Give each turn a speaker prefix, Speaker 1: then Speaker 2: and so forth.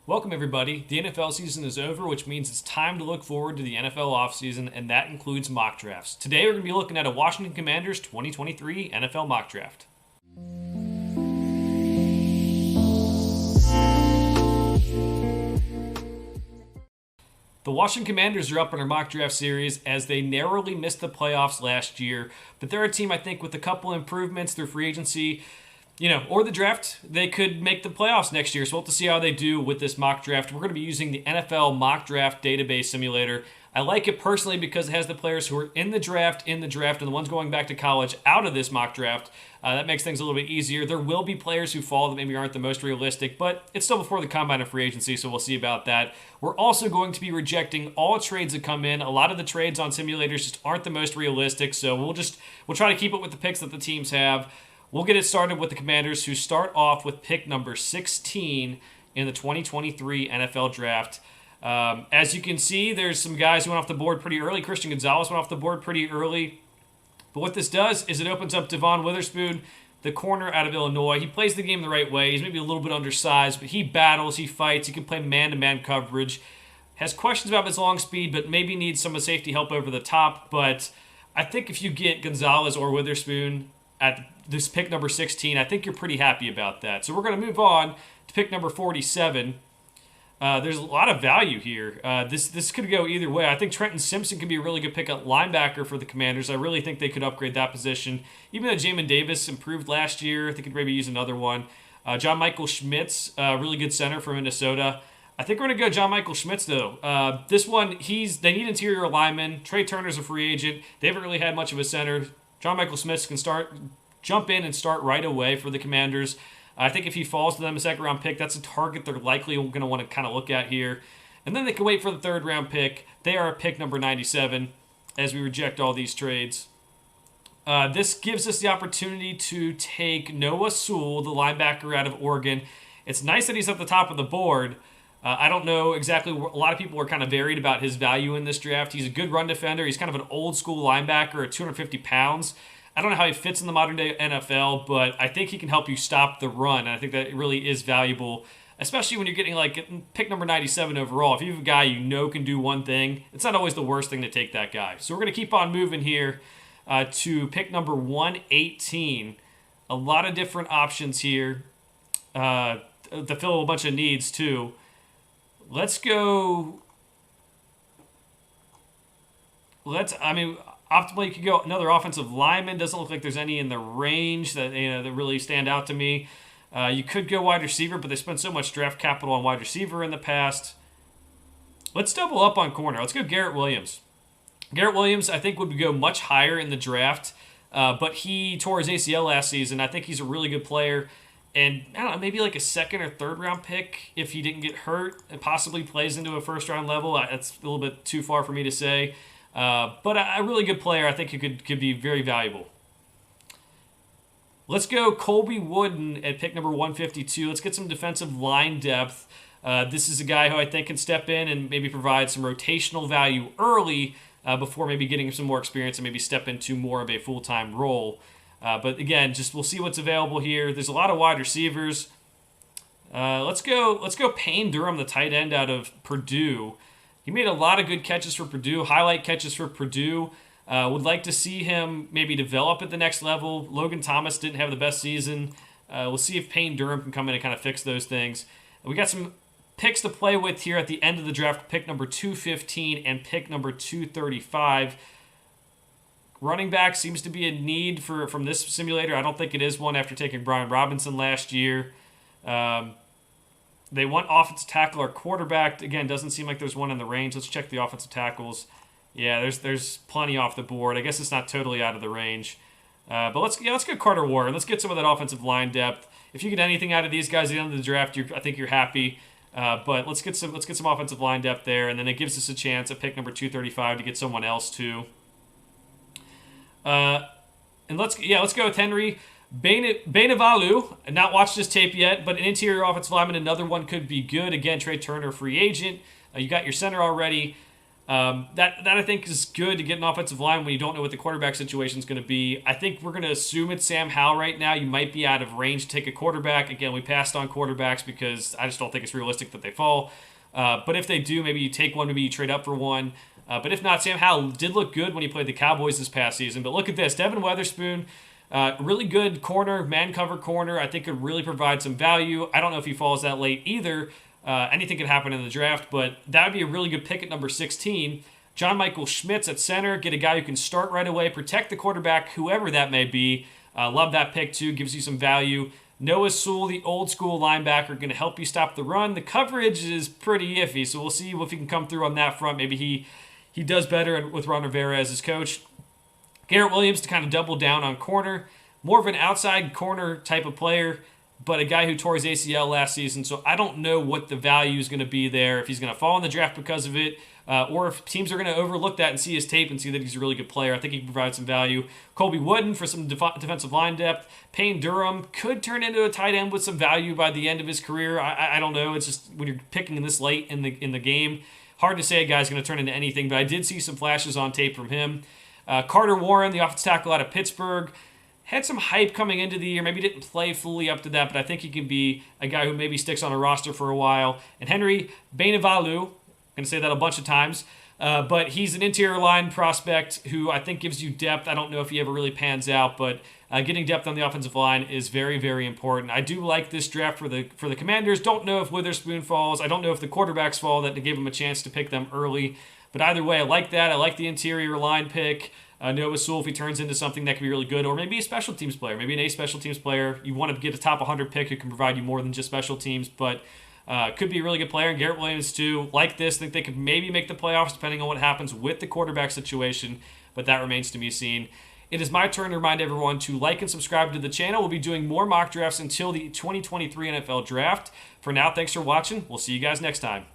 Speaker 1: Welcome, everybody. The NFL season is over, which means it's time to look forward to the NFL offseason, and that includes mock drafts. Today, we're going to be looking at a Washington Commanders 2023 NFL mock draft. The Washington Commanders are up in our mock draft series as they narrowly missed the playoffs last year, but they're a team, I think, with a couple improvements through free agency, or the draft, they could make the playoffs next year. So we'll have to see how they do with this mock draft. We're going to be using the NFL Mock Draft Database Simulator. I like it personally because it has the players who are in the draft, and the ones going back to college out of this mock draft. That makes things a little bit easier. There will be players who fall that maybe aren't the most realistic, but it's still before the combine of free agency, so we'll see about that. We're also going to be rejecting all trades that come in. A lot of the trades on simulators just aren't the most realistic, so we'll try to keep it with the picks that the teams have. We'll get it started with the Commanders, who start off with pick number 16 in the 2023 NFL Draft. As you can see, there's some guys who went off the board pretty early. Christian Gonzalez went off the board pretty early. But what this does is it opens up Devon Witherspoon, the corner out of Illinois. He plays the game the right way. He's maybe a little bit undersized, but he battles, he fights, he can play man-to-man coverage. Has questions about his long speed, but maybe needs some of safety help over the top. But I think if you get Gonzalez or Witherspoon at this pick number 16, I think you're pretty happy about that. So we're going to move on to pick number 47. There's a lot of value here. This could go either way. I think Trenton Simpson could be a really good pick at linebacker for the Commanders. I really think they could upgrade that position. Even though Jamin Davis improved last year, I think could maybe use another one. John Michael Schmitz, really good center for Minnesota. I think we're going to go John Michael Schmitz, though. This one, they need interior linemen. Trey Turner's a free agent. They haven't really had much of a center. John Michael Schmitz can jump in and start right away for the Commanders. I think if he falls to them a second-round pick, that's a target they're likely going to want to kind of look at here. And then they can wait for the third-round pick. They are at pick number 97 as we reject all these trades. This gives us the opportunity to take Noah Sewell, the linebacker out of Oregon. It's nice that he's at the top of the board. I don't know exactly. A lot of people are kind of varied about his value in this draft. He's a good run defender. He's kind of an old-school linebacker at 250 pounds. I don't know how he fits in the modern-day NFL, but I think he can help you stop the run, and I think that really is valuable, especially when you're getting pick number 97 overall. If you have a guy you know can do one thing, it's not always the worst thing to take that guy. So we're going to keep on moving here to pick number 118. A lot of different options here to fill a bunch of needs, too. Let's go. Optimally, you could go another offensive lineman. Doesn't look like there's any in the range that really stand out to me. You could go wide receiver, but they spent so much draft capital on wide receiver in the past. Let's double up on corner. Let's go Garrett Williams. Garrett Williams, I think, would go much higher in the draft, but he tore his ACL last season. I think he's a really good player. And, I don't know, maybe like a second or third round pick if he didn't get hurt and possibly plays into a first round level. That's a little bit too far for me to say. But a really good player, I think he could be very valuable. Let's go Colby Wooden at pick number 152. Let's get some defensive line depth. This is a guy who I think can step in and maybe provide some rotational value early before maybe getting some more experience and maybe step into more of a full-time role. But again, we'll see what's available here. There's a lot of wide receivers. Let's go Payne Durham, the tight end out of Purdue. He made a lot of good catches for Purdue, highlight catches for Purdue. Would like to see him maybe develop at the next level. Logan Thomas didn't have the best season. We'll see if Payne Durham can come in and kind of fix those things. We got some picks to play with here at the end of the draft, pick number 215 and pick number 235. Running back seems to be a need from this simulator. I don't think it is one after taking Brian Robinson last year. They want offensive tackle or quarterback. Again, doesn't seem like there's one in the range. Let's check the offensive tackles. Yeah, there's plenty off the board. I guess it's not totally out of the range. But let's go Carter Warren. Let's get some of that offensive line depth. If you get anything out of these guys at the end of the draft, I think you're happy. But let's get some offensive line depth there, and then it gives us a chance at pick number 235 to get someone else too. And let's go with Henry Bainivalu. Not watched this tape yet, but an interior offensive lineman, another one could be good. Again, Trey Turner, free agent. You got your center already. That I think is good to get an offensive line when you don't know what the quarterback situation is going to be. I think we're going to assume it's Sam Howell right now. You might be out of range to take a quarterback. Again, we passed on quarterbacks because I just don't think it's realistic that they fall. But if they do, maybe you take one, maybe you trade up for one. But if not, Sam Howell did look good when he played the Cowboys this past season. But look at this, Devin Witherspoon, really good corner, man cover corner. I think could really provide some value. I don't know if he falls that late either. Anything could happen in the draft, but that would be a really good pick at number 16. John Michael Schmitz at center. Get a guy who can start right away, protect the quarterback, whoever that may be. Love that pick too. Gives you some value. Noah Sewell, the old school linebacker, going to help you stop the run. The coverage is pretty iffy, so we'll see if he can come through on that front. Maybe he does better with Ron Rivera as his coach. Garrett Williams to kind of double down on corner. More of an outside corner type of player, but a guy who tore his ACL last season, so I don't know what the value is going to be there, if he's going to fall in the draft because of it, or if teams are going to overlook that and see his tape and see that he's a really good player. I think he can provide some value. Colby Wooden for some defensive line depth. Payne Durham could turn into a tight end with some value by the end of his career. I don't know. It's just when you're picking this late in the game, hard to say a guy's going to turn into anything, but I did see some flashes on tape from him. Carter Warren, the offensive tackle out of Pittsburgh, had some hype coming into the year. Maybe didn't play fully up to that, but I think he can be a guy who maybe sticks on a roster for a while. And Henry Bainivalu, I'm going to say that a bunch of times, but he's an interior line prospect who I think gives you depth. I don't know if he ever really pans out, but getting depth on the offensive line is very, very important. I do like this draft for the Commanders. Don't know if Witherspoon falls. I don't know if the quarterbacks fall, that gave him a chance to pick them early. But either way, I like that. I like the interior line pick. Noah Sewell, if he turns into something that can be really good, or maybe a special teams player, maybe an A special teams player. You want to get a top 100 pick who can provide you more than just special teams, but could be a really good player. And Garrett Williams, too, like this. Think they could maybe make the playoffs depending on what happens with the quarterback situation, but that remains to be seen. It is my turn to remind everyone to like and subscribe to the channel. We'll be doing more mock drafts until the 2023 NFL Draft. For now, thanks for watching. We'll see you guys next time.